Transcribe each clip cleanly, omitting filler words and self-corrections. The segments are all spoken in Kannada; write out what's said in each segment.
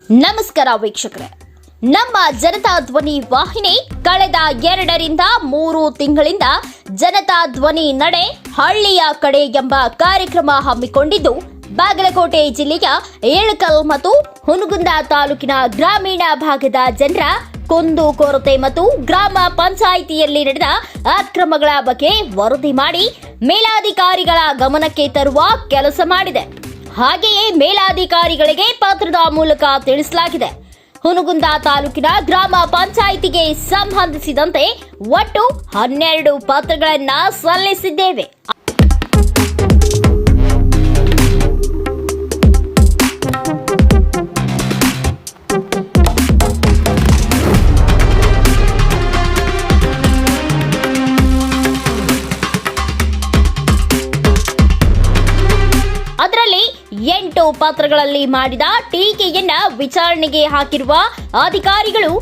ನಮಸ್ಕಾರ ವೀಕ್ಷಕರೇ, ನಮ್ಮ ಜನತಾ ಧ್ವನಿ ವಾಹಿನಿ ಕಳೆದ 2 ರಿಂದ 3 ತಿಂಗಳಿಂದ ಜನತಾ ಧ್ವನಿ ನಡೆ ಹಳ್ಳಿಯ ಕಡೆ ಎಂಬ ಕಾರ್ಯಕ್ರಮ ಹಮ್ಮಿಕೊಂಡಿದ್ದು ಬಾಗಲಕೋಟೆ ಜಿಲ್ಲೆಯ ಏಳಕಲ್ ಮತ್ತು ಹುನಗುಂದ ತಾಲೂಕಿನ ಗ್ರಾಮೀಣ ಭಾಗದ ಜನರ ಕುಂದುಕೊರತೆ ಮತ್ತು ಗ್ರಾಮ ಪಂಚಾಯಿತಿಯಲ್ಲಿ ನಡೆದ ಅಕ್ರಮಗಳ ಬಗ್ಗೆ ವರದಿ ಮಾಡಿ ಮೇಲಾಧಿಕಾರಿಗಳ ಗಮನಕ್ಕೆ ತರುವ ಕೆಲಸ ಮಾಡಿದೆ. ಹಾಗೆಯೇ ಮೇಲಾಧಿಕಾರಿಗಳಿಗೆ ಪತ್ರದ ಮೂಲಕ ತಿಳಿಸಲಾಗಿದೆ. ಹುನಗುಂದ ತಾಲೂಕಿನ ಗ್ರಾಮ ಪಂಚಾಯಿತಿಗೆ ಸಂಬಂಧಿಸಿದಂತೆ ಒಟ್ಟು 12 ಪತ್ರಗಳನ್ನು ಸಲ್ಲಿಸಿದ್ದೇವೆ. ಅದರಲ್ಲಿ 8 ಪತ್ರಗಳಲ್ಲಿ ಮಾಡಿದ ಟೀಕೆಯನ್ನ ವಿಚಾರಣೆಗೆ ಹಾಕಿರುವ ಅಧಿಕಾರಿಗಳು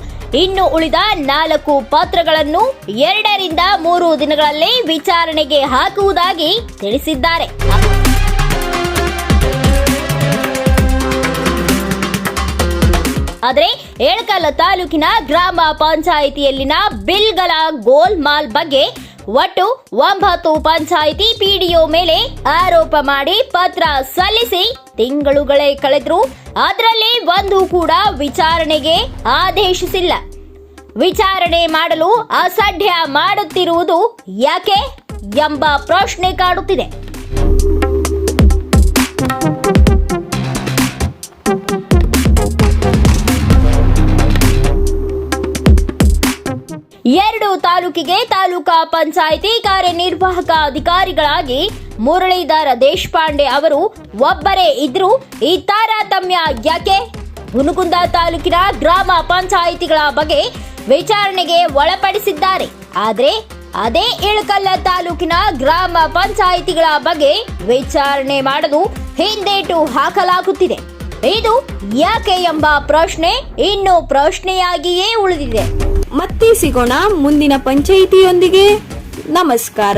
ಇನ್ನು ಉಳಿದ 4 ಪತ್ರಗಳನ್ನು 2 ರಿಂದ 3 ದಿನಗಳಲ್ಲಿ ವಿಚಾರಣೆಗೆ ಹಾಕುವುದಾಗಿ ತಿಳಿಸಿದ್ದಾರೆ. ಆದರೆ ಏಳಕಲ್ ತಾಲೂಕಿನ ಗ್ರಾಮ ಪಂಚಾಯಿತಿಯಲ್ಲಿನ ಬಿಲ್ಗಳ ಗೋಲ್ಮಾಲ್ ಬಗ್ಗೆ ಒಟ್ಟು 9 ಪಂಚಾಯಿತಿ ಪಿಡಿಒ ಮೇಲೆ ಆರೋಪ ಮಾಡಿ ಪತ್ರ ಸಲ್ಲಿಸಿ ತಿಂಗಳುಗಳೇ ಕಳೆದರೂ ಅದರಲ್ಲಿ ಒಂದು ಕೂಡ ವಿಚಾರಣೆಗೆ ಆದೇಶಿಸಿಲ್ಲ. ವಿಚಾರಣೆ ಮಾಡಲು ಅಸಡ್ಡೆ ಮಾಡುತ್ತಿರುವುದು ಯಾಕೆ ಎಂಬ ಪ್ರಶ್ನೆ ಕಾಡುತ್ತಿದೆ. ಎರಡು ತಾಲೂಕಿಗೆ ತಾಲೂಕಾ ಪಂಚಾಯಿತಿ ಕಾರ್ಯನಿರ್ವಾಹಕ ಅಧಿಕಾರಿಗಳಾಗಿ ಮುರಳೀಧರ ದೇಶಪಾಂಡೆ ಅವರು ಒಬ್ಬರೇ ಇದ್ರೂ ಈ ತಾರತಮ್ಯ ಯಾಕೆ? ಹುನಗುಂದ ತಾಲೂಕಿನ ಗ್ರಾಮ ಪಂಚಾಯಿತಿಗಳ ಬಗ್ಗೆ ವಿಚಾರಣೆಗೆ ಒಳಪಡಿಸಿದ್ದಾರೆ. ಆದರೆ ಅದೇ ಇಳಕಲ್ಲ ತಾಲೂಕಿನ ಗ್ರಾಮ ಪಂಚಾಯಿತಿಗಳ ಬಗ್ಗೆ ವಿಚಾರಣೆ ಮಾಡಲು ಹಿಂದೇಟು ಹಾಕಲಾಗುತ್ತಿದೆ. ಇದು ಯಾಕೆ ಎಂಬ ಪ್ರಶ್ನೆ ಇನ್ನೂ ಪ್ರಶ್ನೆಯಾಗಿಯೇ ಉಳಿದಿದೆ. ಮತ್ತೆ ಸಿಗೋಣ ಮುಂದಿನ ಪಂಚಾಯಿತಿಯೊಂದಿಗೆ. ನಮಸ್ಕಾರ.